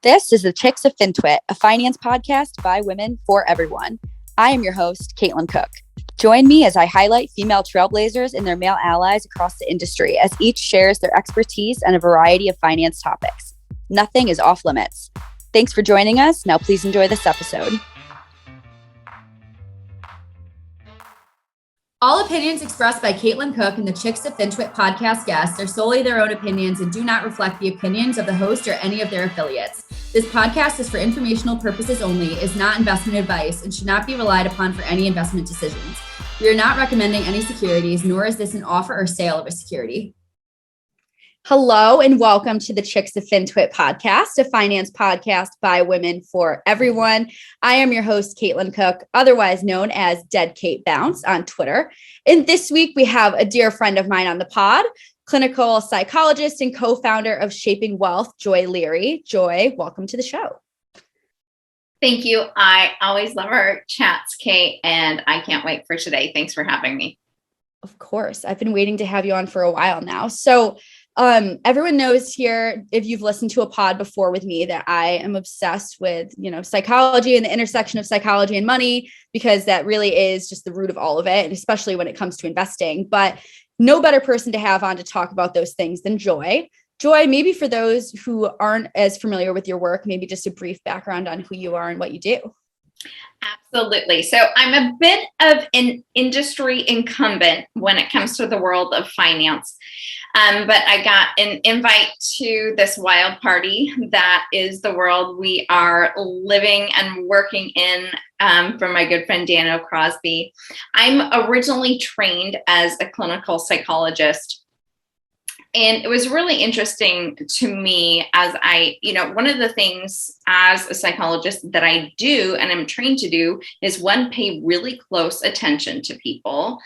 This is the Chicks of Fintwit, a finance podcast by women for everyone. I am your host, Caitlin Cook. Join me as I highlight female trailblazers and their male allies across the industry as each shares their expertise on a variety of finance topics. Nothing is off limits. Thanks for joining us. Now please enjoy this episode. All opinions expressed by Caitlin Cook and the Chicks of Fintwit podcast guests are solely their own opinions and do not reflect the opinions of the host or any of their affiliates. This podcast is for informational purposes only, is not investment advice, and should not be relied upon for any investment decisions. We are not recommending any securities, nor is this an offer or sale of a security. Hello and welcome to the Chicks of Fintwit podcast, a finance podcast by women for everyone. I am your host, Caitlin Cook, otherwise known as Dead Kate Bounce on Twitter. And this week we have a dear friend of mine on the pod, clinical psychologist and co-founder of Shaping Wealth, Joy Lere. Joy, welcome to the show. Thank you. I always love our chats, Kate, and I can't wait for today. Thanks for having me. Of course. I've been waiting to have you on for a while now. So everyone knows here, if you've listened to a pod before with me, that I am obsessed with, psychology and the intersection of psychology and money, because that really is just the root of all of it, and especially when it comes to investing. But no better person to have on to talk about those things than Joy. Joy, maybe for those who aren't as familiar with your work, maybe just a brief background on who you are and what you do. Absolutely. So I'm a bit of an industry incumbent when it comes to the world of finance. But I got an invite to this wild party that is the world we are living and working in, from my good friend Daniel Crosby. I'm originally trained as a clinical psychologist. And it was really interesting to me as one of the things as a psychologist that I do and I'm trained to do is one, pay really close attention to people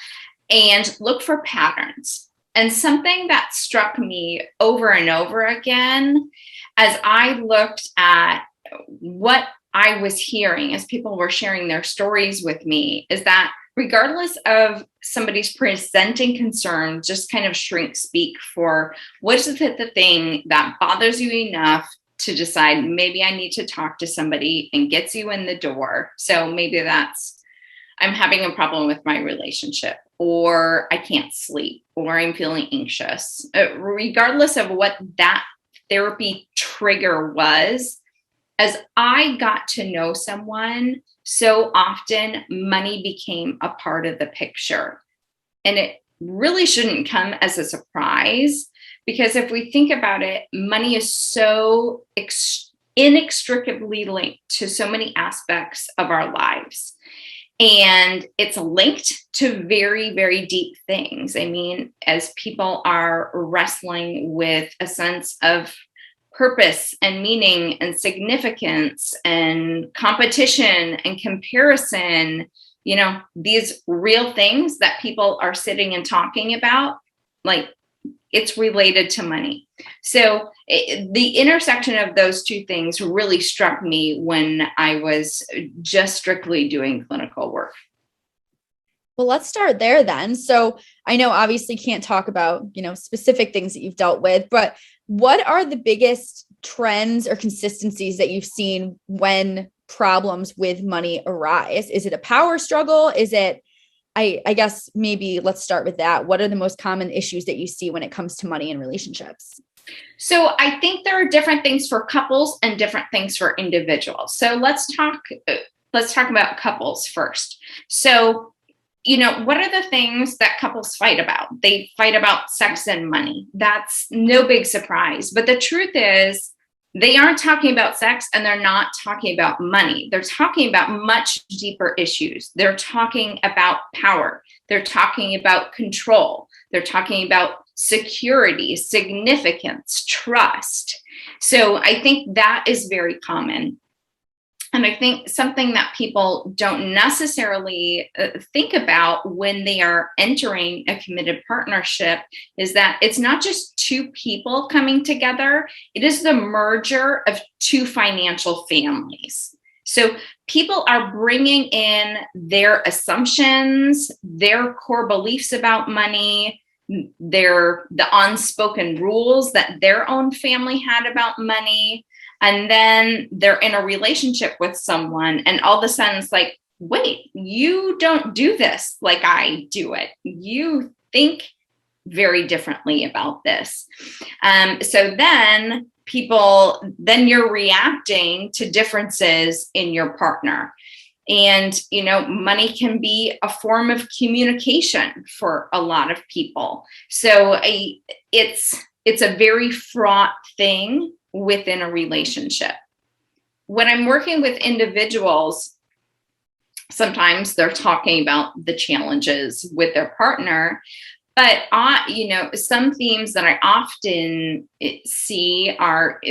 and look for patterns. And something that struck me over and over again as I looked at what I was hearing as people were sharing their stories with me is that regardless of somebody's presenting concern, just kind of shrink speak for what is the thing that bothers you enough to decide maybe I need to talk to somebody and gets you in the door. So maybe that's I'm having a problem with my relationship, or I can't sleep, or I'm feeling anxious. Regardless of what that therapy trigger was, as I got to know someone, so often money became a part of the picture. And it really shouldn't come as a surprise, because if we think about it, money is so inextricably linked to so many aspects of our lives. And it's linked to very, very deep things. I mean, as people are wrestling with a sense of purpose and meaning and significance and competition and comparison, these real things that people are sitting and talking about, like it's related to money. So the intersection of those two things really struck me when I was just strictly doing clinical work. Well, let's start there then. So I know obviously can't talk about, specific things that you've dealt with, but what are the biggest trends or consistencies that you've seen when problems with money arise? Is it a power struggle? Is it, I guess maybe let's start with that. What are the most common issues that you see when it comes to money and relationships? So I think there are different things for couples and different things for individuals. So let's talk about couples first. So what are the things that couples fight about? They fight about sex and money. That's no big surprise. But the truth is, they aren't talking about sex and they're not talking about money. They're talking about much deeper issues. They're talking about power. They're talking about control. They're talking about security, significance, trust. So I think that is very common. And I think something that people don't necessarily think about when they are entering a committed partnership is that it's not just two people coming together. It is the merger of two financial families. So people are bringing in their assumptions, their core beliefs about money, the unspoken rules that their own family had about money. And then they're in a relationship with someone, and all of a sudden it's like, wait, you don't do this like I do it. You think very differently about this. So then you're reacting to differences in your partner. And, money can be a form of communication for a lot of people. So it's a very fraught thing within a relationship. When I'm working with individuals, sometimes they're talking about the challenges with their partner, but some themes that I often see are,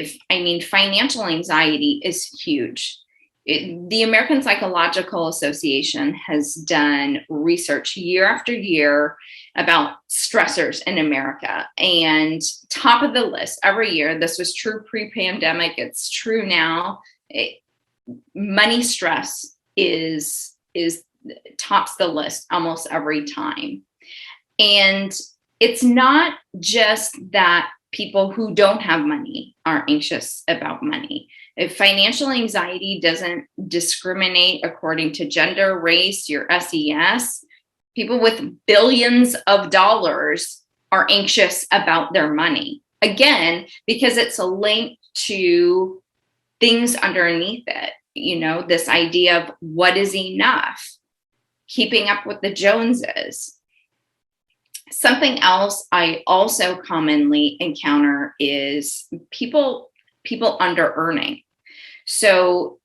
financial anxiety is huge. The American Psychological Association has done research year after year about stressors in America, and top of the list every year, this was true pre-pandemic, it's true now, money stress is tops the list almost every time. And it's not just that people who don't have money are anxious about money. If financial anxiety doesn't discriminate according to gender, race, your SES, people with billions of dollars are anxious about their money. Again, because it's a link to things underneath it, this idea of what is enough, keeping up with the Joneses. Something else I also commonly encounter is people under earning. So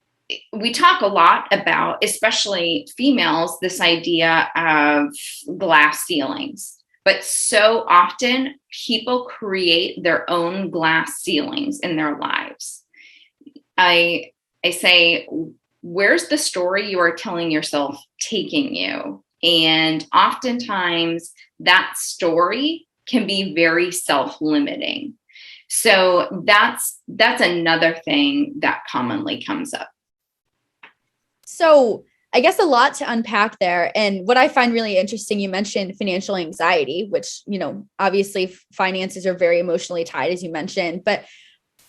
we talk a lot about, especially females, this idea of glass ceilings, but so often people create their own glass ceilings in their lives. I say, where's the story you are telling yourself taking you? And oftentimes that story can be very self-limiting. So that's another thing that commonly comes up. So I guess a lot to unpack there. And what I find really interesting, you mentioned financial anxiety, which, obviously finances are very emotionally tied, as you mentioned, but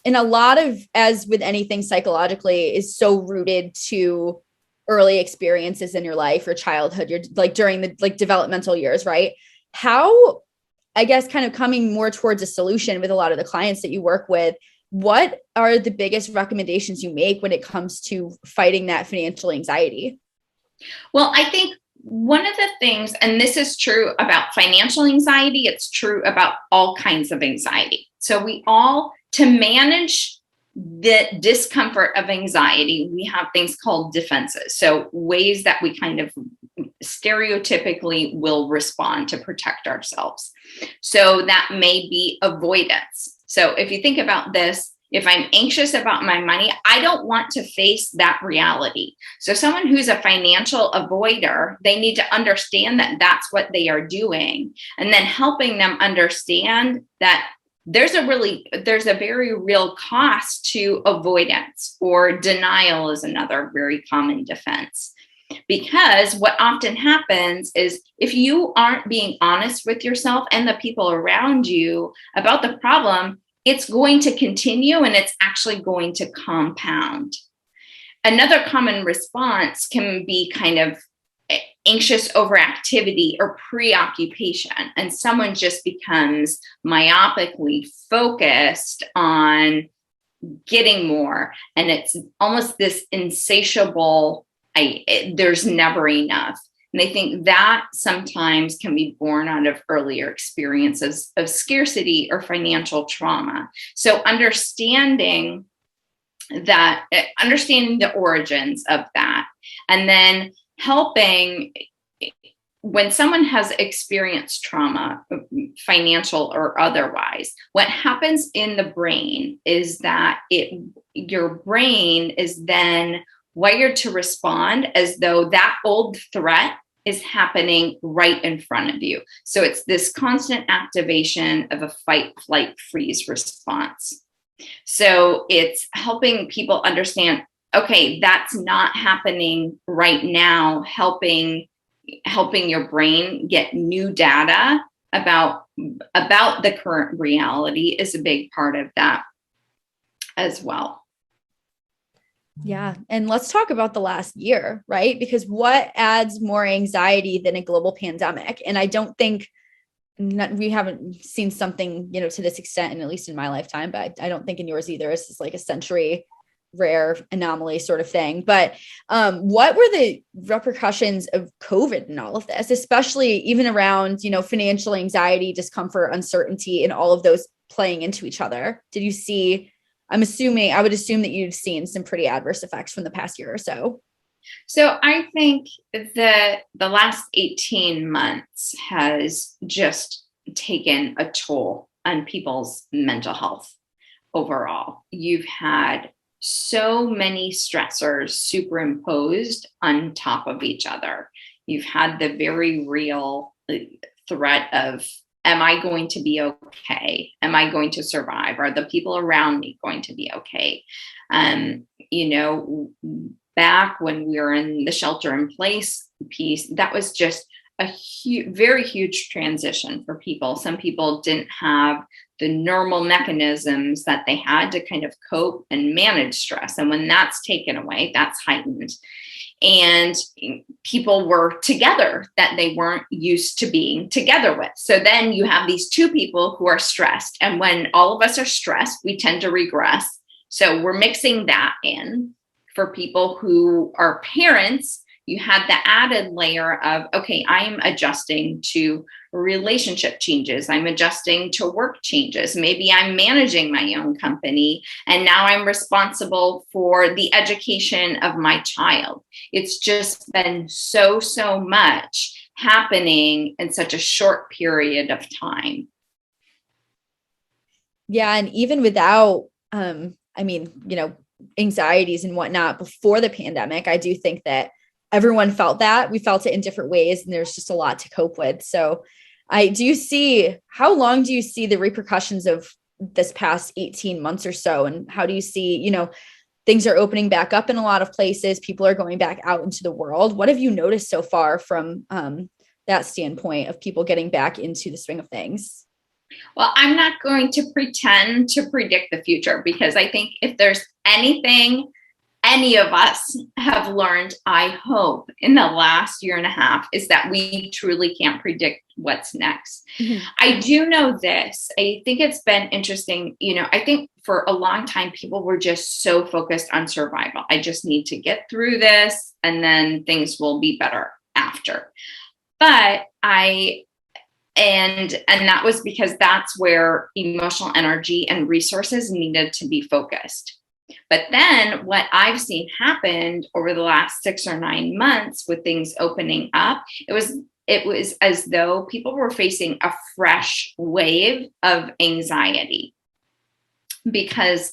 in a lot of, as with anything psychologically, is so rooted to early experiences in your life or childhood, you're like during the developmental years, right? How, I guess, kind of coming more towards a solution with a lot of the clients that you work with, what are the biggest recommendations you make when it comes to fighting that financial anxiety? Well, I think one of the things, and this is true about financial anxiety, it's true about all kinds of anxiety. So to manage the discomfort of anxiety, we have things called defenses. So ways that we kind of stereotypically will respond to protect ourselves. So that may be avoidance. So if you think about this, if I'm anxious about my money, I don't want to face that reality. So someone who's a financial avoider, they need to understand that that's what they are doing, and then helping them understand that there's a very real cost to avoidance, or denial is another very common defense. Because what often happens is if you aren't being honest with yourself and the people around you about the problem, it's going to continue and it's actually going to compound. Another common response can be kind of anxious overactivity or preoccupation, and someone just becomes myopically focused on getting more, and it's almost this insatiable, there's never enough. And I think that sometimes can be born out of earlier experiences of scarcity or financial trauma. So understanding the origins of that, and then helping when someone has experienced trauma, financial or otherwise, what happens in the brain is that your brain is then wired to respond as though that old threat is happening right in front of you. So it's this constant activation of a fight, flight, freeze response. So it's helping people understand, okay, that's not happening right now, helping your brain get new data about the current reality is a big part of that as well. Yeah. And let's talk about the last year, right? Because what adds more anxiety than a global pandemic? And I don't think we haven't seen something, to this extent, and at least in my lifetime, but I don't think in yours either. It's just like a century rare anomaly sort of thing. But what were the repercussions of COVID and all of this, especially even around, financial anxiety, discomfort, uncertainty, and all of those playing into each other? Did you see, I would assume that you've seen some pretty adverse effects from the past year or so. So I think that the last 18 months has just taken a toll on people's mental health overall. You've had so many stressors superimposed on top of each other. You've had the very real threat of, am I going to be okay? Am I going to survive? Are the people around me going to be okay? Back when we were in the shelter in place piece, that was just a very huge transition for people. Some people didn't have the normal mechanisms that they had to kind of cope and manage stress. And when that's taken away, that's heightened. And people were together that they weren't used to being together with. So then you have these two people who are stressed. And when all of us are stressed, we tend to regress. So we're mixing that in. For people who are parents, you had the added layer of, okay, I'm adjusting to relationship changes. I'm adjusting to work changes. Maybe I'm managing my own company, and now I'm responsible for the education of my child. It's just been so much happening in such a short period of time. Yeah. And even without, anxieties and whatnot before the pandemic, I do think that everyone felt that. We felt it in different ways, and there's just a lot to cope with. So how long do you see the repercussions of this past 18 months or so? And how do you see, things are opening back up in a lot of places. People are going back out into the world. What have you noticed so far from that standpoint of people getting back into the swing of things? Well, I'm not going to pretend to predict the future, because I think if there's anything any of us have learned, I hope, in the last year and a half, is that we truly can't predict what's next. Mm-hmm. I do know this. I think it's been interesting. I think for a long time, people were just so focused on survival. I just need to get through this, and then things will be better after. But and that was because that's where emotional energy and resources needed to be focused. But then what I've seen happened over the last 6 or 9 months with things opening up, it was as though people were facing a fresh wave of anxiety, because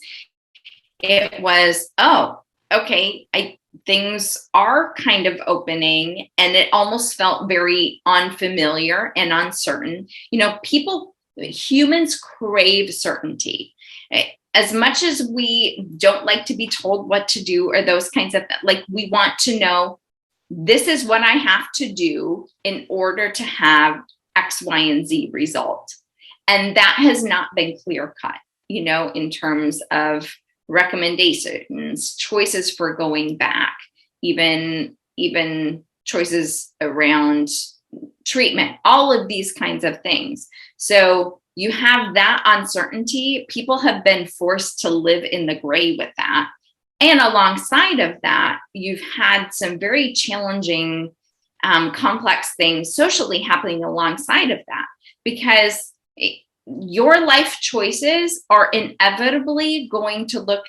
it was, oh, okay, things are kind of opening, and it almost felt very unfamiliar and uncertain. Humans crave certainty. As much as we don't like to be told what to do or those kinds of, we want to know, this is what I have to do in order to have X, Y, and Z result. And that has not been clear cut, in terms of recommendations, choices for going back, even choices around treatment, all of these kinds of things. So you have that uncertainty. People have been forced to live in the gray with that. And alongside of that, you've had some very challenging, complex things socially happening alongside of that, because your life choices are inevitably going to look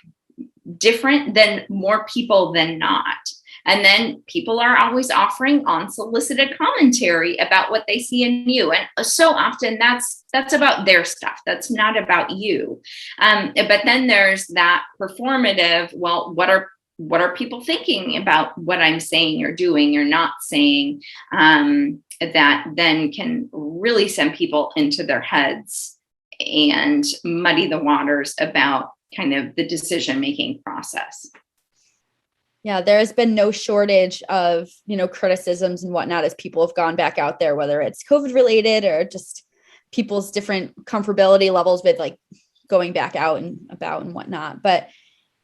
different than more people than not. And then people are always offering unsolicited commentary about what they see in you. And so often that's about their stuff. That's not about you. But then there's that performative, well, what are people thinking about what I'm saying or doing or not saying, that then can really send people into their heads and muddy the waters about kind of the decision-making process. Yeah, there has been no shortage of, criticisms and whatnot as people have gone back out there, whether it's COVID related or just people's different comfortability levels with like going back out and about and whatnot. But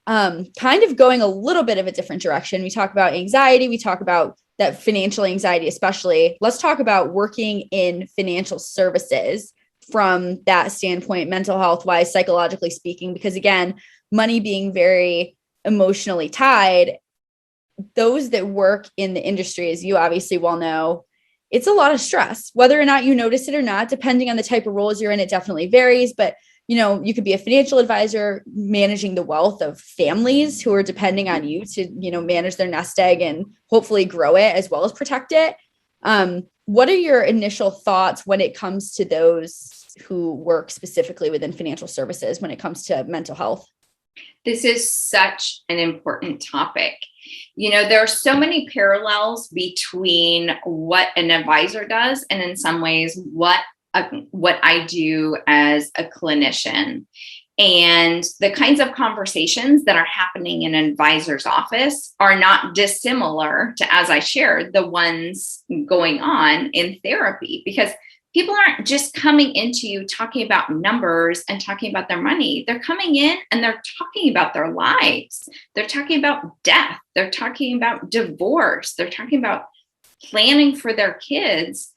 kind of going a little bit of a different direction. We talk about anxiety. We talk about that financial anxiety, especially. Let's talk about working in financial services from that standpoint, mental health wise, psychologically speaking, because again, money being very emotionally tied, those that work in the industry, as you obviously well know, it's a lot of stress, whether or not you notice it or not, depending on the type of roles you're in, it definitely varies. But, you know, you could be a financial advisor managing the wealth of families who are depending on you to, you know, manage their nest egg and hopefully grow it as well as protect it. What are your initial thoughts when it comes to those who work specifically within financial services when it comes to mental health? This is such an important topic. You know, there are so many parallels between what an advisor does and in some ways what I do as a clinician. And the kinds of conversations that are happening in an advisor's office are not dissimilar to, as I shared, the ones going on in therapy, because people aren't just coming into you talking about numbers and talking about their money. They're coming in and they're talking about their lives. They're talking about death. They're talking about divorce. They're talking about planning for their kids.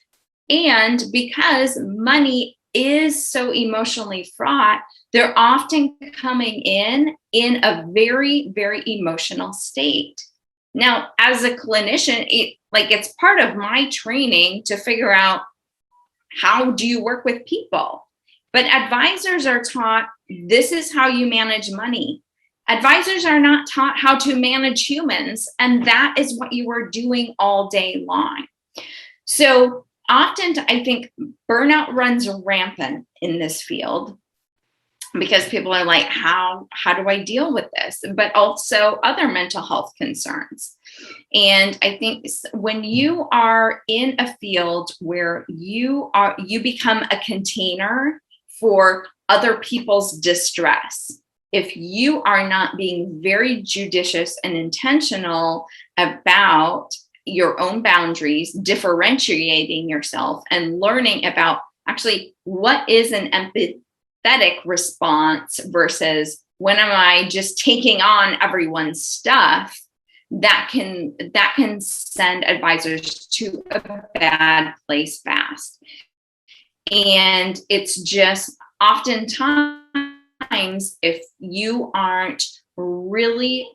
And because money is so emotionally fraught, they're often coming in a very, very emotional state. Now, as a clinician, it's part of my training to figure out, how do you work with people? But advisors are taught, this is how you manage money. Advisors are not taught how to manage humans, and that is what you are doing all day long. So often, I think burnout runs rampant in this field because people are like, how do I deal with this? But also other mental health concerns. And I think when you are in a field where you become a container for other people's distress, if you are not being very judicious and intentional about your own boundaries, differentiating yourself and learning about actually what is an empathetic response versus when am I just taking on everyone's stuff, that can send advisors to a bad place fast. And it's just oftentimes, if you aren't really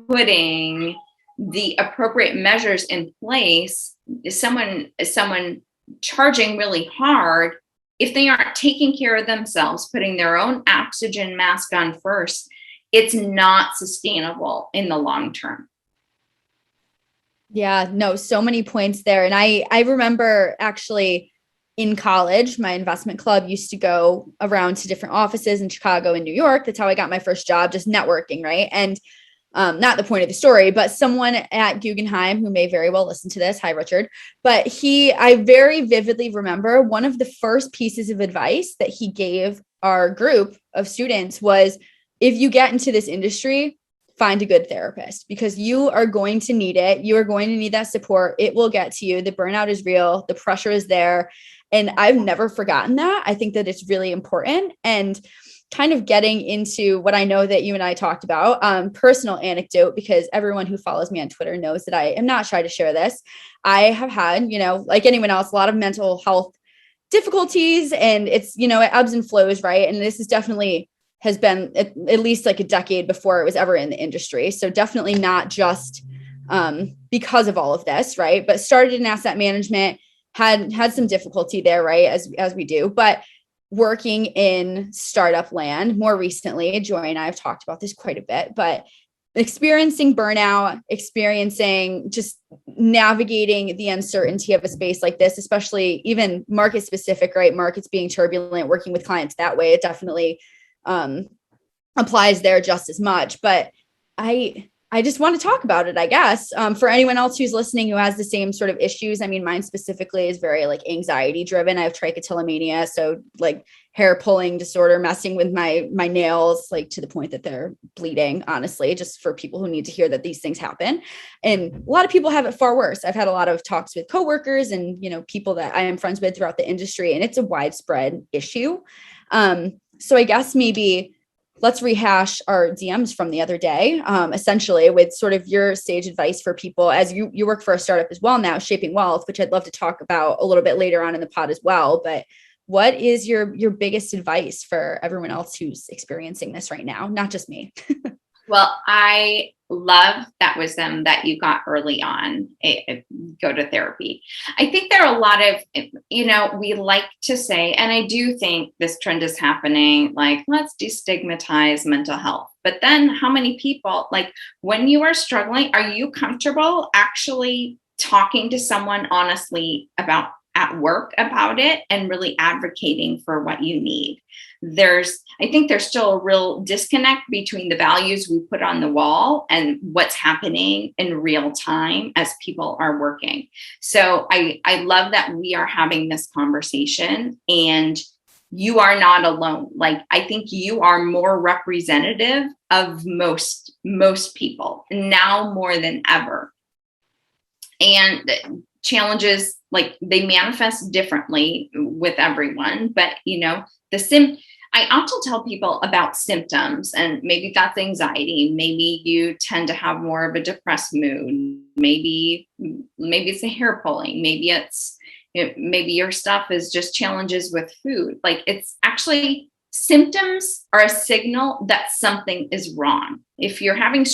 putting the appropriate measures in place, someone charging really hard, if they aren't taking care of themselves, putting their own oxygen mask on first, it's not sustainable in the long term. Yeah, no, so many points there. And I remember actually in college, my investment club used to go around to different offices in Chicago and New York. That's how I got my first job, just networking, right? And not the point of the story, but someone at Guggenheim who may very well listen to this. Hi, Richard. But I very vividly remember one of the first pieces of advice that he gave our group of students was, if you get into this industry, find a good therapist because you are going to need it. You are going to need that support. It will get to you. The burnout is real. The pressure is there. And I've never forgotten that. I think that it's really important. And kind of getting into what I know that you and I talked about, personal anecdote, because everyone who follows me on Twitter knows that I am not shy to share this. I have had, like anyone else, a lot of mental health difficulties, and it's, it ebbs and flows, right? And this is definitely has been at least like a decade before it was ever in the industry. So definitely not just because of all of this, right? But started in asset management, had some difficulty there, right? As we do, but working in startup land more recently, Joy and I have talked about this quite a bit, but experiencing burnout, experiencing just navigating the uncertainty of a space like this, especially even market specific, right? Markets being turbulent, working with clients that way, it definitely applies there just as much. But I just want to talk about it, I guess, for anyone else who's listening who has the same sort of issues. I mean, mine specifically is very like anxiety driven. I have trichotillomania. So like hair pulling disorder, messing with my nails, like to the point that they're bleeding, honestly, just for people who need to hear that these things happen. And a lot of people have it far worse. I've had a lot of talks with coworkers and, people that I am friends with throughout the industry, and it's a widespread issue. So I guess maybe let's rehash our DMs from the other day, essentially with sort of your sage advice for people as you work for a startup as well now, Shaping Wealth, which I'd love to talk about a little bit later on in the pod as well. But what is your biggest advice for everyone else who's experiencing this right now? Not just me. Well, I love that wisdom that you got early on. Go to therapy. I think there are a lot of, we like to say, and I do think this trend is happening, like, let's destigmatize mental health. But then how many people, like when you are struggling, are you comfortable actually talking to someone honestly at work about it and really advocating for what you need? I think there's still a real disconnect between the values we put on the wall and what's happening in real time as people are working. So I love that we are having this conversation, and you are not alone. Like, I think you are more representative of most people now more than ever. And challenges, like, they manifest differently with everyone, but I often tell people about symptoms, and maybe that's anxiety. Maybe you tend to have more of a depressed mood. Maybe it's a hair pulling. Maybe your stuff is just challenges with food. Like, it's actually, symptoms are a signal that something is wrong. If you're having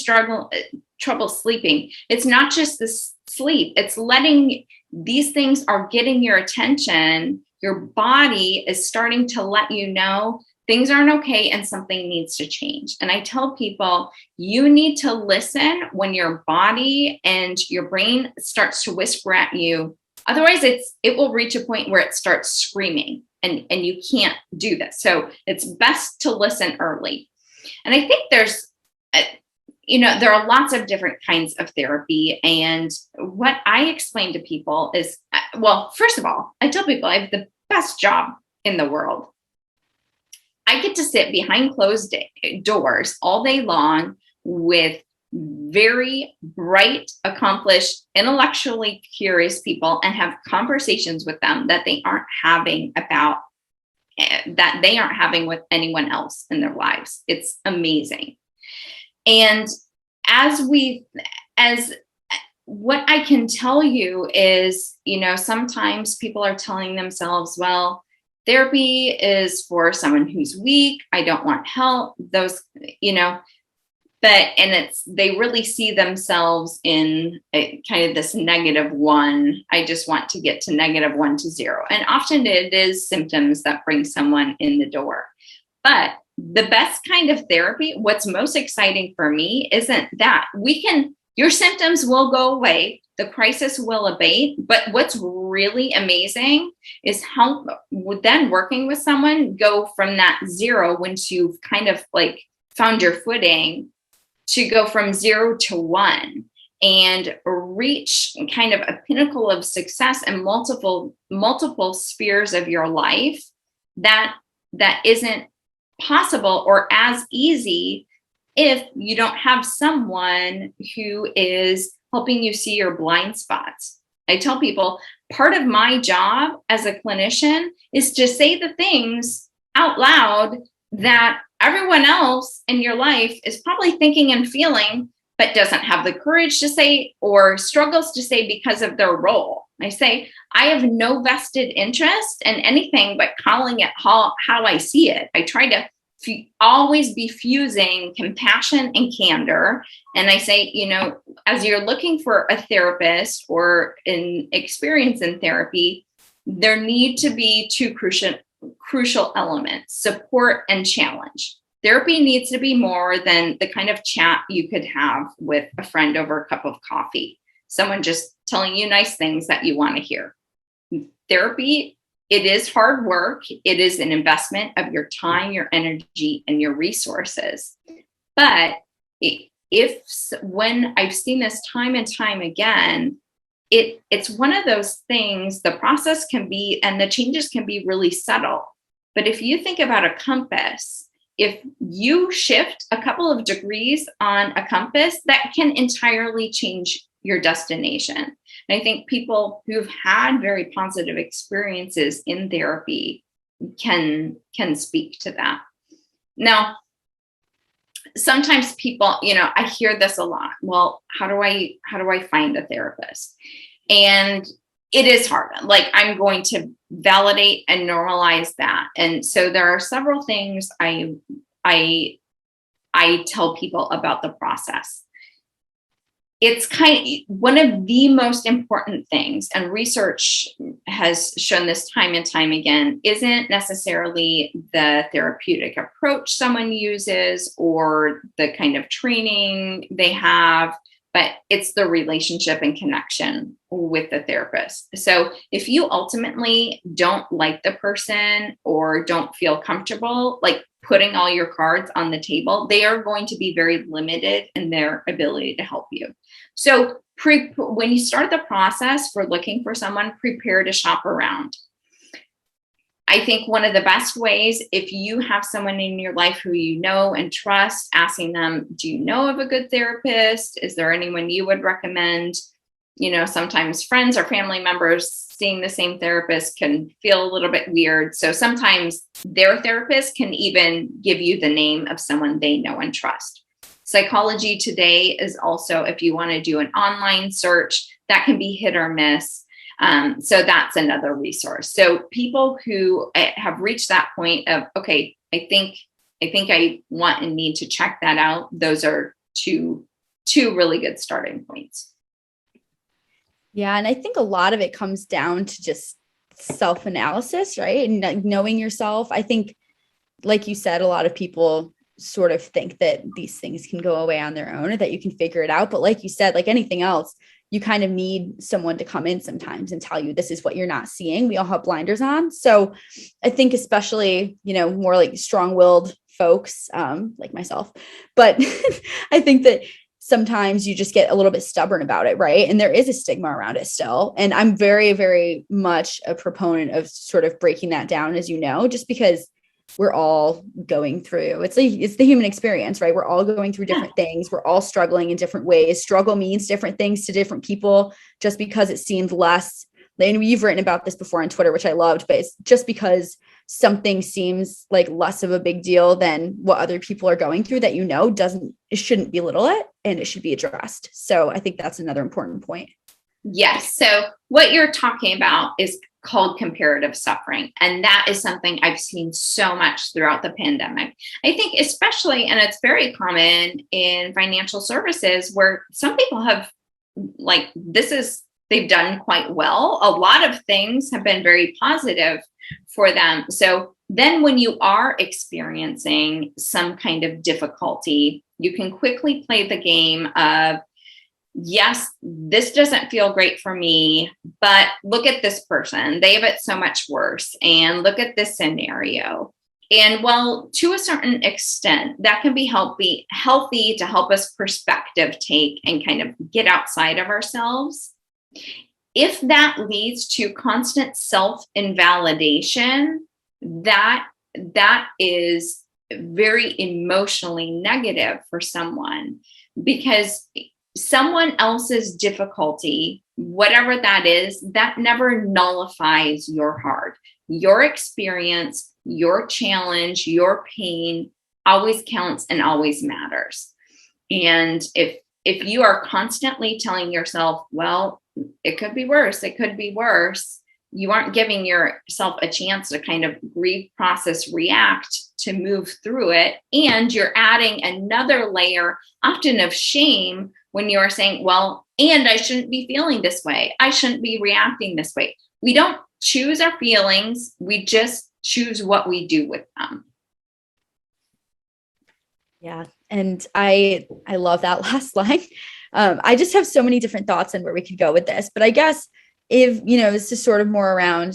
trouble sleeping, it's not just the sleep. It's letting these things are getting your attention. Your body is starting to let you know things aren't okay and something needs to change. And I tell people, you need to listen when your body and your brain starts to whisper at you. Otherwise, it will reach a point where it starts screaming, and you can't do this. So it's best to listen early. And I think there are lots of different kinds of therapy. And what I explain to people is, well, first of all, I tell people I have the best job in the world. I get to sit behind closed doors all day long with very bright, accomplished, intellectually curious people and have conversations with them that they aren't having with anyone else in their lives. It's amazing. And as what I can tell you is, sometimes people are telling themselves, well, therapy is for someone who's weak. I don't want help. They really see themselves in kind of this -1. I just want to get to -1 to 0. And often it is symptoms that bring someone in the door. But the best kind of therapy, what's most exciting for me, isn't that your symptoms will go away, the crisis will abate. But what's really amazing is how then working with someone go from that 0, once you've kind of like found your footing, to go from 0 to 1 and reach kind of a pinnacle of success in multiple spheres of your life that isn't possible or as easy if you don't have someone who is helping you see your blind spots. I tell people, part of my job as a clinician is to say the things out loud that everyone else in your life is probably thinking and feeling, but doesn't have the courage to say or struggles to say because of their role. I say, I have no vested interest in anything but calling it how I see it. I try to always be fusing compassion and candor. And I say, as you're looking for a therapist or an experience in therapy, there need to be two crucial elements: support and challenge. Therapy needs to be more than the kind of chat you could have with a friend over a cup of coffee, someone just telling you nice things that you want to hear. Therapy, it is hard work. It is an investment of your time, your energy, and your resources. But when I've seen this time and time again, it's one of those things, the process can be, and the changes can be really subtle. But if you think about a compass, if you shift a couple of degrees on a compass, that can entirely change your destination. And I think people who've had very positive experiences in therapy can speak to that. Now, sometimes people, I hear this a lot. Well, how do I find a therapist? And it is hard. Like, I'm going to validate and normalize that. And so there are several things I tell people about the process. It's kind of one of the most important things, and research has shown this time and time again, isn't necessarily the therapeutic approach someone uses or the kind of training they have, but it's the relationship and connection with the therapist. So if you ultimately don't like the person or don't feel comfortable, like putting all your cards on the table, they are going to be very limited in their ability to help you. So when you start the process for looking for someone, prepare to shop around. I think one of the best ways, if you have someone in your life who you know and trust, asking them, do you know of a good therapist? Is there anyone you would recommend? Sometimes friends or family members seeing the same therapist can feel a little bit weird. So sometimes their therapist can even give you the name of someone they know and trust. Psychology Today is also, if you want to do an online search, that can be hit or miss. So that's another resource. So people who have reached that point of, okay, I think I want and need to check that out. Those are two really good starting points. Yeah. And I think a lot of it comes down to just self-analysis, right? And knowing yourself. I think, like you said, a lot of people sort of think that these things can go away on their own or that you can figure it out. But like you said, like anything else, you kind of need someone to come in sometimes and tell you this is what you're not seeing. We all have blinders on. So I think especially, more like strong-willed folks like myself, but I think that sometimes you just get a little bit stubborn about it, right? And there is a stigma around it still. And I'm very, very much a proponent of sort of breaking that down, as you know, just because we're all going through, it's the human experience, right? We're all going through different things. We're all struggling in different ways. Struggle means different things to different people. Just because it seems less, and you've written about this before on Twitter, which I loved, but it's just because something seems like less of a big deal than what other people are going through that, it shouldn't belittle it, and it should be addressed. So I think that's another important point. Yes. So what you're talking about is called comparative suffering. And that is something I've seen so much throughout the pandemic. I think especially, and it's very common in financial services, where some people have they've done quite well. A lot of things have been very positive for them. So then when you are experiencing some kind of difficulty, you can quickly play the game of, yes, this doesn't feel great for me, but look at this person. They have it so much worse. And look at this scenario. And while to a certain extent, that can be healthy to help us perspective take and kind of get outside of ourselves. If that leads to constant self-invalidation, that is very emotionally negative for someone, because someone else's difficulty, whatever that is, that never nullifies your heart. Your experience, your challenge, your pain always counts and always matters. And if you are constantly telling yourself, well, it could be worse, you aren't giving yourself a chance to kind of grieve, process, react, to move through it. And you're adding another layer, often of shame, when you are saying, well, and I shouldn't be feeling this way. I shouldn't be reacting this way. We don't choose our feelings. We just choose what we do with them. Yeah. And I love that last line. I just have so many different thoughts on where we could go with this, but I guess if, this is sort of more around,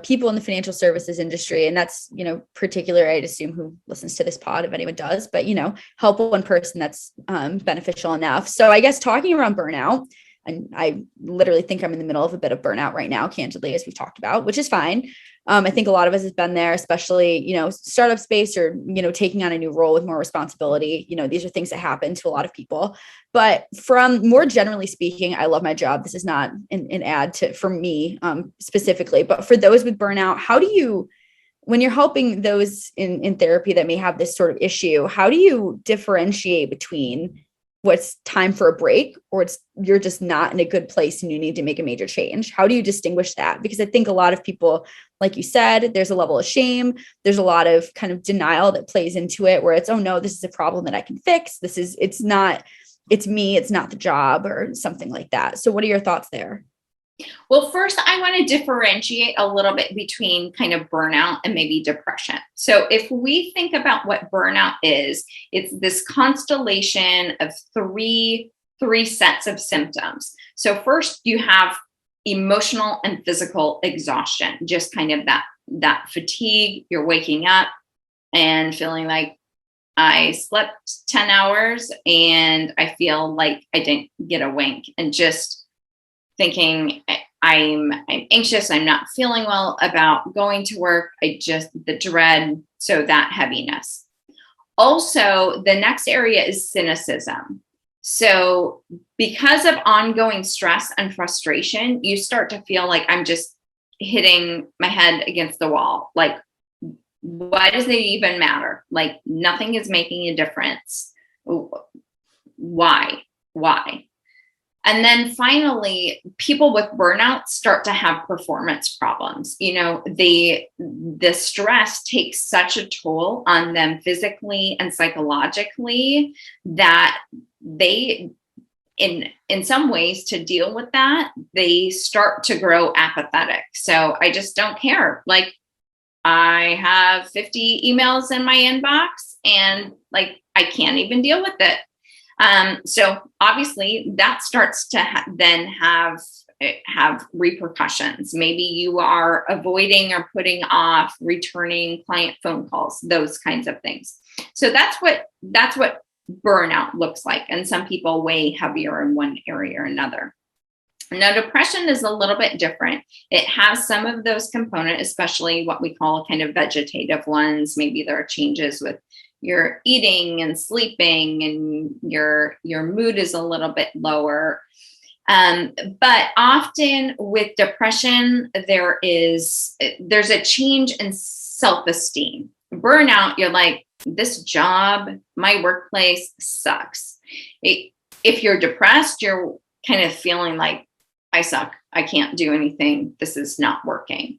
people in the financial services industry, and that's, particular, I'd assume, who listens to this pod, if anyone does, but, help one person that's beneficial enough. So I guess talking around burnout, And I literally think I'm in the middle of a bit of burnout right now, candidly, as we've talked about, which is fine. I think a lot of us has been there, especially, startup space or, taking on a new role with more responsibility. These are things that happen to a lot of people. But from more generally speaking, I love my job. This is not an ad for me specifically, but for those with burnout, how do you, when you're helping those in therapy that may have this sort of issue, how do you differentiate between what's time for a break or you're just not in a good place and you need to make a major change? How do you distinguish that? Because I think a lot of people, like you said, there's a level of shame. There's a lot of kind of denial that plays into it where it's, oh no, this is a problem that I can fix. It's me, it's not the job or something like that. So what are your thoughts there? Well, first, I want to differentiate a little bit between kind of burnout and maybe depression. So if we think about what burnout is, it's this constellation of three sets of symptoms. So first, you have emotional and physical exhaustion, just kind of that fatigue. You're waking up and feeling like I slept 10 hours and I feel like I didn't get a wink, and just thinking I'm anxious, I'm not feeling well about going to work. The dread, so that heaviness. Also, the next area is cynicism. So because of ongoing stress and frustration, you start to feel like I'm just hitting my head against the wall. Like, why does it even matter? Like, nothing is making a difference. Why? And then finally, people with burnout start to have performance problems. The stress takes such a toll on them physically and psychologically that they, in some ways, to deal with that, they start to grow apathetic. So I just don't care. Like, I have 50 emails in my inbox and like, I can't even deal with it. So obviously that starts to then have repercussions. Maybe you are avoiding or putting off returning client phone calls, those kinds of things. So that's what burnout looks like. And some people weigh heavier in one area or another. Now, depression is a little bit different. It has some of those components, especially what we call kind of vegetative ones. Maybe there are changes with your eating and sleeping, and your mood is a little bit lower. But often with depression, there's a change in self-esteem. Burnout, you're like, this job, my workplace sucks. If you're depressed, you're kind of feeling like, I suck. I can't do anything. This is not working.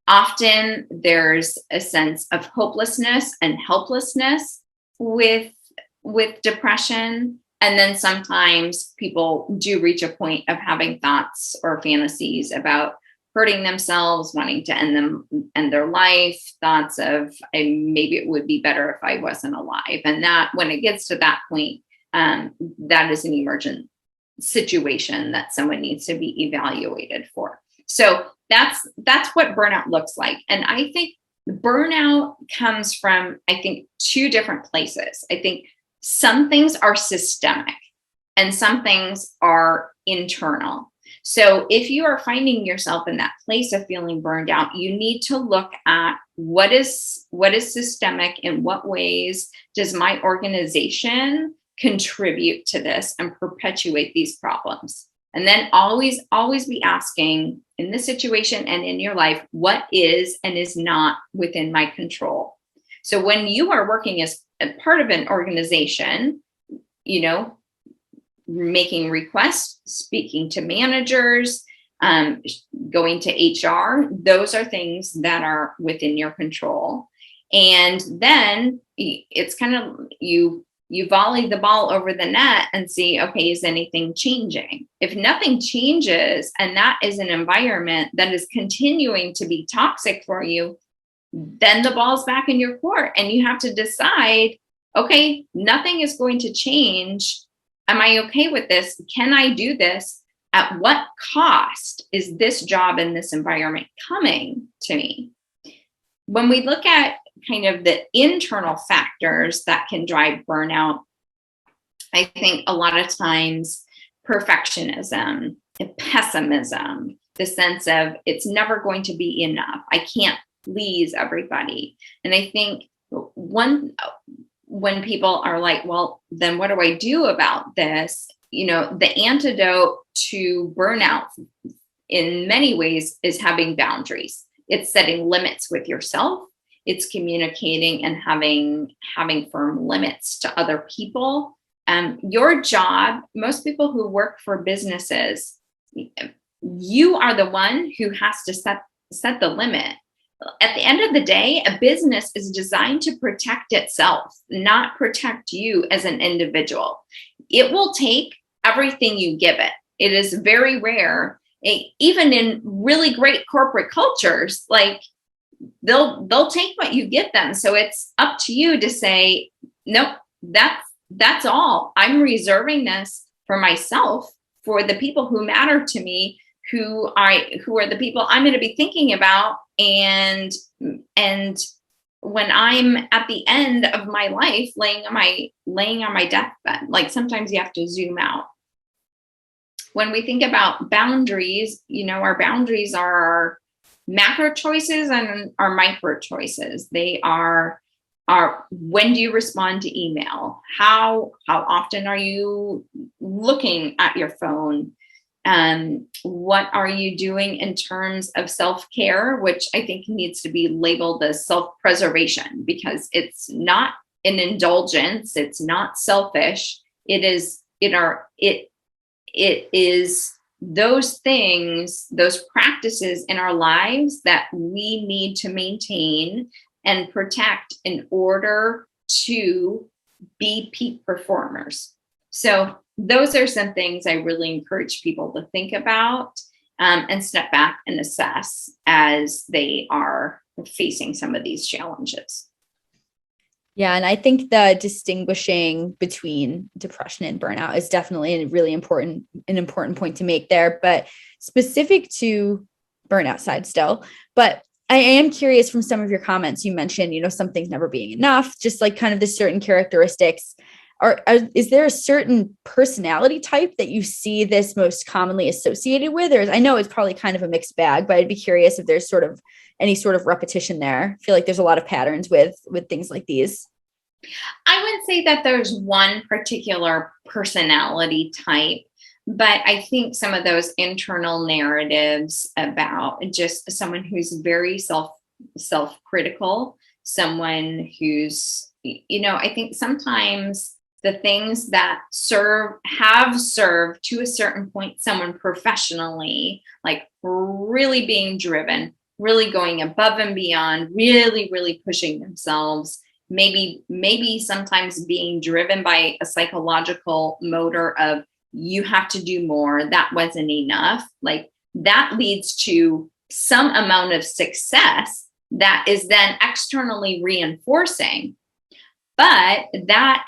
Often there's a sense of hopelessness and helplessness with depression. And then sometimes people do reach a point of having thoughts or fantasies about hurting themselves, wanting to end their life, thoughts of maybe it would be better if I wasn't alive. And that, when it gets to that point, that is an emergent situation that someone needs to be evaluated for. So that's what burnout looks like. And I think burnout comes from, two different places. I think some things are systemic and some things are internal. So if you are finding yourself in that place of feeling burned out, you need to look at what is systemic. In what ways does my organization contribute to this and perpetuate these problems? And then always be asking, in this situation and in your life, what is and is not within my control? So when you are working as a part of an organization, making requests, speaking to managers, going to HR, those are things that are within your control. And then it's kind of you volley the ball over the net and see, okay, is anything changing? If nothing changes and that is an environment that is continuing to be toxic for you, then the ball's back in your court and you have to decide, okay, nothing is going to change. Am I okay with this? Can I do this? At what cost is this job in this environment coming to me? When we look at kind of the internal factors that can drive burnout, I think a lot of times perfectionism, pessimism, the sense of it's never going to be enough. I can't please everybody. And I think when people are like, well, then what do I do about this? The antidote to burnout in many ways is having boundaries. It's setting limits with yourself. It's communicating and having firm limits to other people. Your job, most people who work for businesses, you are the one who has to set the limit. At the end of the day, a business is designed to protect itself, not protect you as an individual. It will take everything you give it. It is very rare, even in really great corporate cultures, like they'll take what you give them. So it's up to you to say, nope, that's all. I'm reserving this for myself, for the people who matter to me, who are the people I'm going to be thinking about. And when I'm at the end of my life, laying on my deathbed, like sometimes you have to zoom out. When we think about boundaries, our boundaries are our macro choices and our micro choices. They are when do you respond to email? How often are you looking at your phone? What are you doing in terms of self-care, which I think needs to be labeled as self-preservation, because it's not an indulgence. It's not selfish. It is those things, those practices in our lives that we need to maintain and protect in order to be peak performers. So those are some things I really encourage people to think about and step back and assess as they are facing some of these challenges. Yeah. And I think the distinguishing between depression and burnout is definitely an important point to make there, but specific to burnout side still. But I am curious, from some of your comments, you mentioned, something's never being enough, just like kind of the certain characteristics. Is there a certain personality type that you see this most commonly associated with? Or I know it's probably kind of a mixed bag, but I'd be curious if there's sort of any sort of repetition there. I feel like there's a lot of patterns with things like these. I wouldn't say that there's one particular personality type, but I think some of those internal narratives about just someone who's very self-critical, someone who's, I think sometimes the things that have served to a certain point someone professionally, like really being driven, really going above and beyond, really, really pushing themselves, maybe sometimes being driven by a psychological motor of you have to do more, that wasn't enough. Like that leads to some amount of success that is then externally reinforcing. But that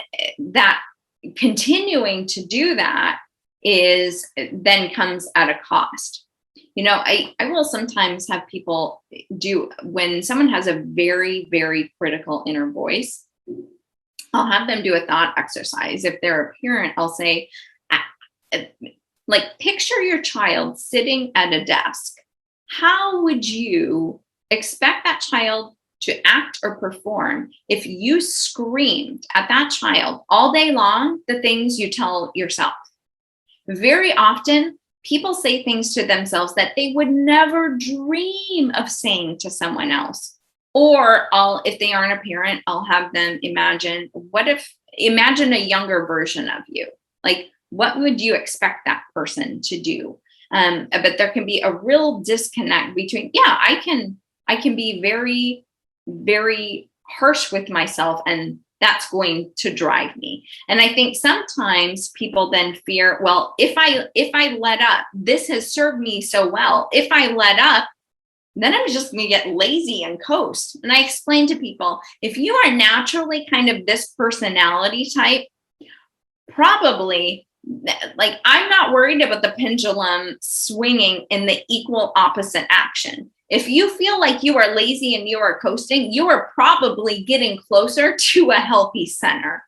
continuing to do that then comes at a cost. I will sometimes have people do, when someone has a very, very critical inner voice, I'll have them do a thought exercise. If they're a parent, I'll say, like, picture your child sitting at a desk. How would you expect that child to act or perform if you screamed at that child all day long the things you tell yourself? Very often, people say things to themselves that they would never dream of saying to someone else. Or if they aren't a parent, I'll have them imagine a younger version of you. Like, what would you expect that person to do? But there can be a real disconnect between, I can be very, very harsh with myself, and that's going to drive me. And I think sometimes people then fear, well, if I let up, this has served me so well. If I let up, then I'm just going to get lazy and coast. And I explain to people, if you are naturally kind of this personality type, probably, like, I'm not worried about the pendulum swinging in the equal opposite action. If you feel like you are lazy and you are coasting, you are probably getting closer to a healthy center.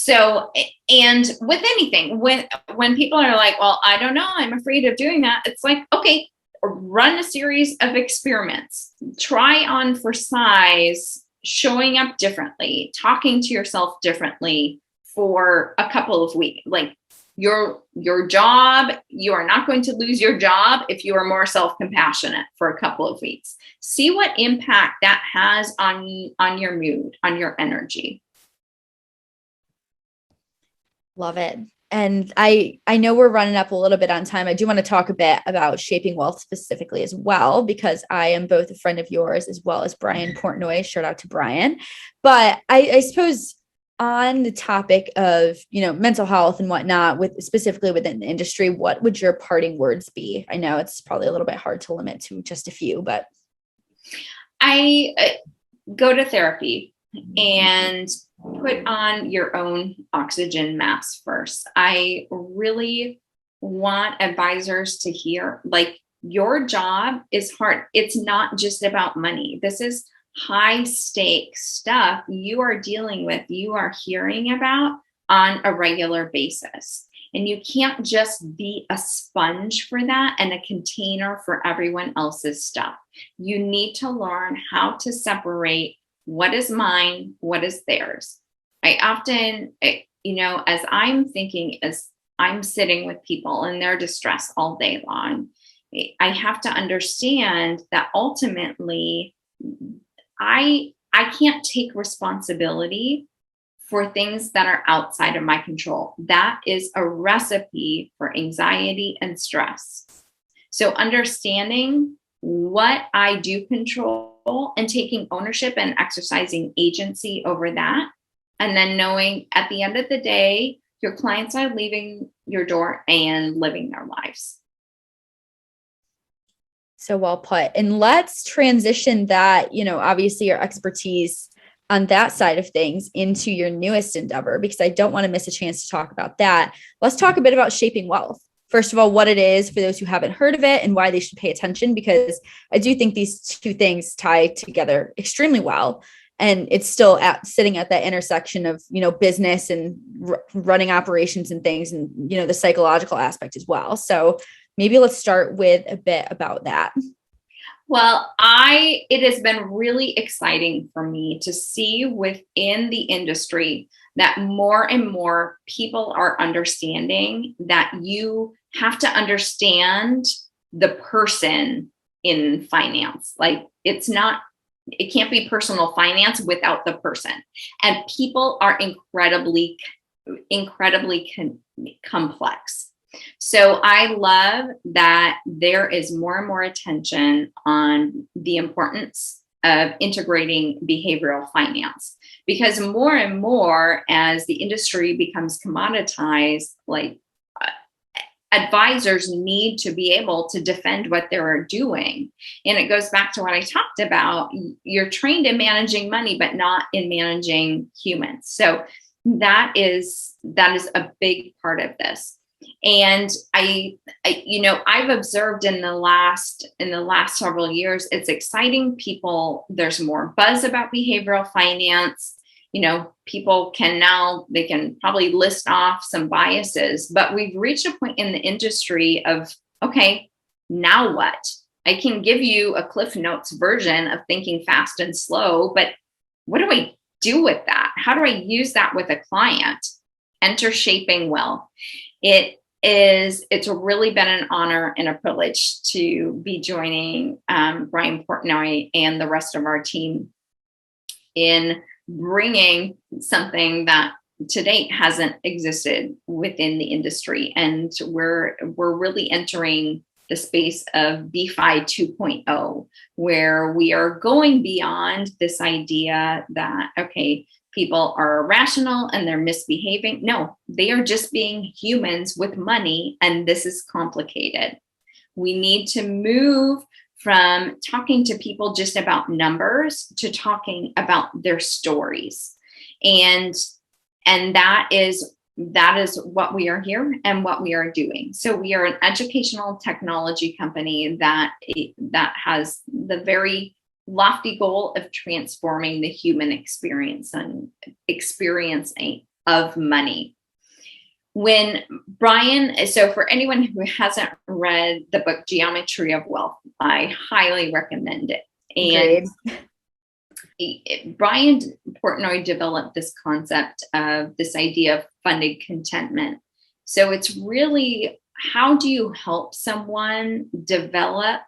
So, and with anything, when people are like, well, I don't know, I'm afraid of doing that. It's like, okay, run a series of experiments, try on for size, showing up differently, talking to yourself differently for a couple of weeks. Like your job, you are not going to lose your job if you are more self-compassionate for a couple of weeks. See what impact that has on your mood, on your energy. Love it. And I know we're running up a little bit on time. I do want to talk a bit about shaping wealth specifically as well, because I am both a friend of yours as well as Brian Portnoy. Shout out to Brian. But I suppose on the topic of, mental health and whatnot, with specifically within the industry, what would your parting words be? I know it's probably a little bit hard to limit to just a few, but I go to therapy and put on your own oxygen mask first. I really want advisors to hear, like, your job is hard. It's not just about money. This is high stakes stuff you are dealing with, you are hearing about on a regular basis. And you can't just be a sponge for that and a container for everyone else's stuff. You need to learn how to separate what is mine, what is theirs. I often, as I'm sitting with people in their distress all day long, I have to understand that ultimately I can't take responsibility for things that are outside of my control. That is a recipe for anxiety and stress. So understanding what I do control and taking ownership and exercising agency over that. And then knowing at the end of the day, your clients are leaving your door and living their lives. So well put. And let's transition that, obviously your expertise on that side of things into your newest endeavor, because I don't want to miss a chance to talk about that. Let's talk a bit about shaping wealth. First of all, what it is for those who haven't heard of it and why they should pay attention, because I do think these two things tie together extremely well. And it's still sitting at that intersection of, business and running operations and things, and, the psychological aspect as well. So maybe let's start with a bit about that. Well, it has been really exciting for me to see within the industry that more and more people are understanding that you have to understand the person in finance. Like, it can't be personal finance without the person. And people are incredibly complex. So I love that there is more and more attention on the importance of integrating behavioral finance, because more and more as the industry becomes commoditized, like, advisors need to be able to defend what they're doing. And it goes back to what I talked about. You're trained in managing money, but not in managing humans. So that is a big part of this. And I've observed in the last several years, it's exciting. There's more buzz about behavioral finance. People can probably list off some biases, but we've reached a point in the industry of, okay, now what? I can give you a Cliff Notes version of thinking fast and slow, but what do I do with that? How do I use that with a client? Enter shaping wealth. It's really been an honor and a privilege to be joining Brian Portnoy and the rest of our team in bringing something that to date hasn't existed within the industry. And we're really entering the space of DeFi 2.0, where we are going beyond this idea that, okay, people are irrational and they're misbehaving. No, they are just being humans with money, and this is complicated. We need to move from talking to people just about numbers to talking about their stories. And that is what we are here and what we are doing. So we are an educational technology company that has the very lofty goal of transforming the human experience and experience of money. When Brian, so for anyone who hasn't read the book Geometry of Wealth, I highly recommend it. And Brian Portnoy developed this concept of this idea of funded contentment. So it's really, how do you help someone develop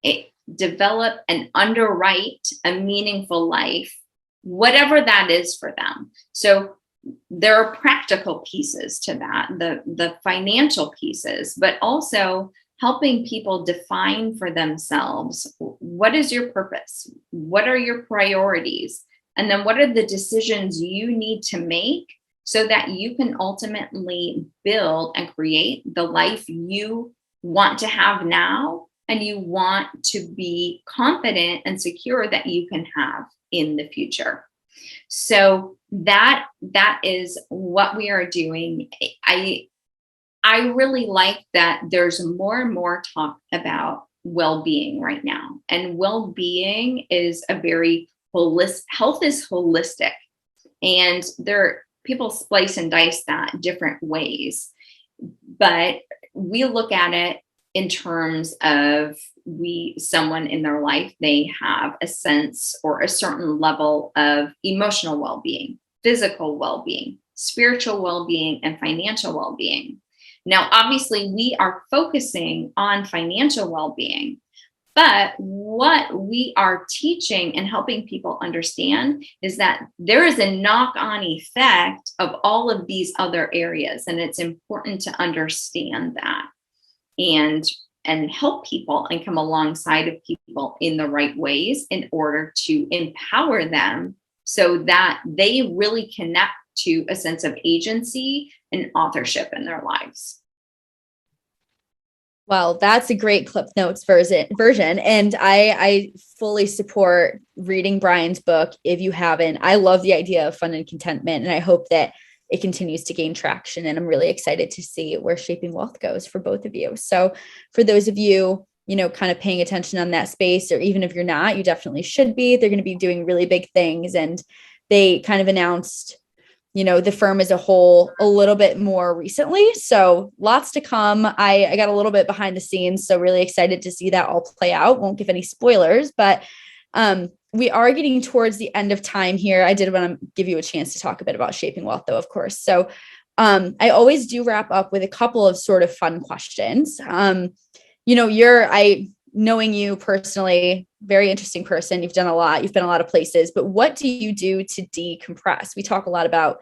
and underwrite a meaningful life, whatever that is for them? So there are practical pieces to that, the financial pieces, but also helping people define for themselves, what is your purpose? What are your priorities? And then what are the decisions you need to make so that you can ultimately build and create the life you want to have now and you want to be confident and secure that you can have in the future. So that is what we are doing. I really like that there's more and more talk about well-being right now. And well-being is a very holistic, health is holistic. And people slice and dice that different ways. But we look at it in terms of someone in their life, they have a sense or a certain level of emotional well-being, physical well-being, spiritual well-being, and financial well-being. Now, obviously, we are focusing on financial well-being, but what we are teaching and helping people understand is that there is a knock-on effect of all of these other areas, and it's important to understand that and help people and come alongside of people in the right ways in order to empower them so that they really connect to a sense of agency and authorship in their lives. Well, that's a great Clip Notes version. And I fully support reading Brian's book if you haven't. I love the idea of fun and contentment, and I hope that it continues to gain traction. And I'm really excited to see where Shaping Wealth goes for both of you. So for those of you, kind of paying attention on that space, or even if you're not, you definitely should be. They're going to be doing really big things. And they kind of announced, the firm as a whole a little bit more recently. So lots to come. I got a little bit behind the scenes, so really excited to see that all play out. Won't give any spoilers, but we are getting towards the end of time here. I did want to give you a chance to talk a bit about Shaping Wealth, though, of course. So I always do wrap up with a couple of sort of fun questions. Knowing you personally, very interesting person. You've done a lot. You've been a lot of places. But what do you do to decompress? We talk a lot about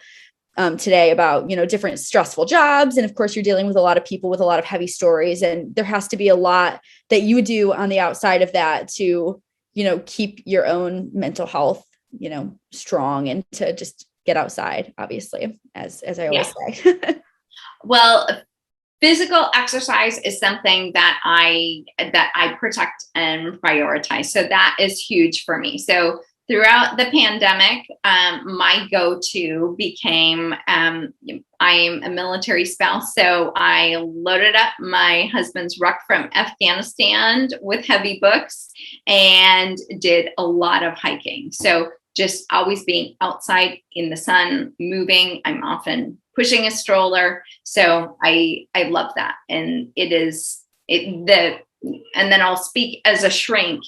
today about, different stressful jobs. And of course, you're dealing with a lot of people with a lot of heavy stories. And there has to be a lot that you do on the outside of that to, keep your own mental health, strong and to just get outside, obviously, as I always say. Well, physical exercise is something that I protect and prioritize. So that is huge for me. So throughout the pandemic, my go-to became, I'm a military spouse. So I loaded up my husband's ruck from Afghanistan with heavy books and did a lot of hiking. So just always being outside in the sun, moving. I'm often pushing a stroller. So I love that. And and then I'll speak as a shrink.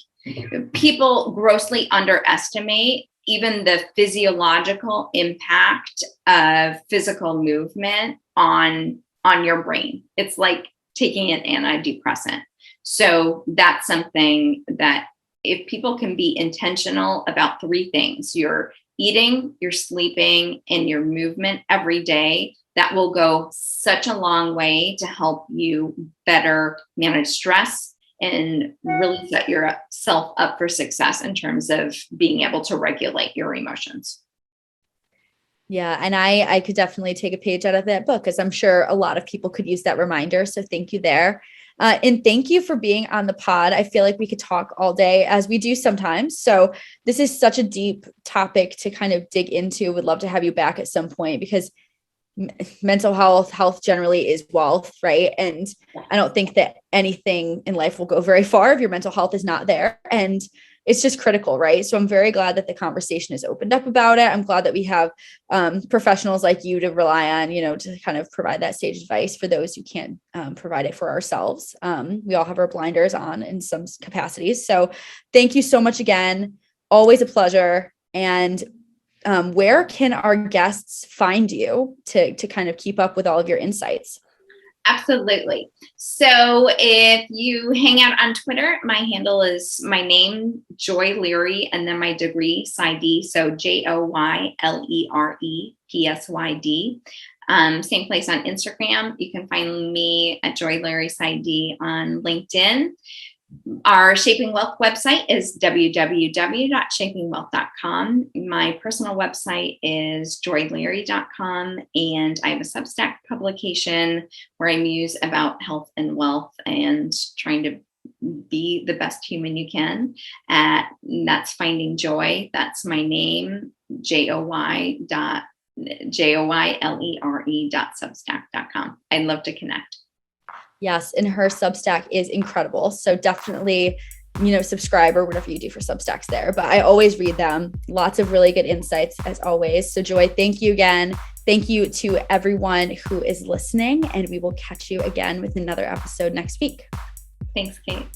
People grossly underestimate even the physiological impact of physical movement on your brain. It's like taking an antidepressant. So that's something that if people can be intentional about three things, your eating, your sleeping, and your movement every day, that will go such a long way to help you better manage stress and really set yourself up for success in terms of being able to regulate your emotions. Yeah. And I could definitely take a page out of that book, because I'm sure a lot of people could use that reminder. So thank you there. And thank you for being on the pod. I feel like we could talk all day, as we do sometimes. So this is such a deep topic to kind of dig into. Would love to have you back at some point, because mental health generally is wealth, right? And I don't think that anything in life will go very far if your mental health is not there. And it's just critical, right? So I'm very glad that the conversation is opened up about it. I'm glad that we have professionals like you to rely on, to kind of provide that sage advice for those who can't provide it for ourselves. We all have our blinders on in some capacities. So thank you so much again. Always a pleasure. And where can our guests find you to kind of keep up with all of your insights? Absolutely. So if you hang out on Twitter, my handle is my name, Joy Lere, and then my degree, PsyD. So JoyLerepsyd. Same place on Instagram. You can find me at Joy Lere PsyD on LinkedIn. Our Shaping Wealth website is www.shapingwealth.com. My personal website is joylere.com, and I have a Substack publication where I muse about health and wealth and trying to be the best human you can. That's Finding Joy. That's my name, joylere.substack.com. I'd love to connect. Yes. And her Substack is incredible. So definitely, subscribe or whatever you do for Substacks there. But I always read them. Lots of really good insights as always. So Joy, thank you again. Thank you to everyone who is listening, and we will catch you again with another episode next week. Thanks, Kate.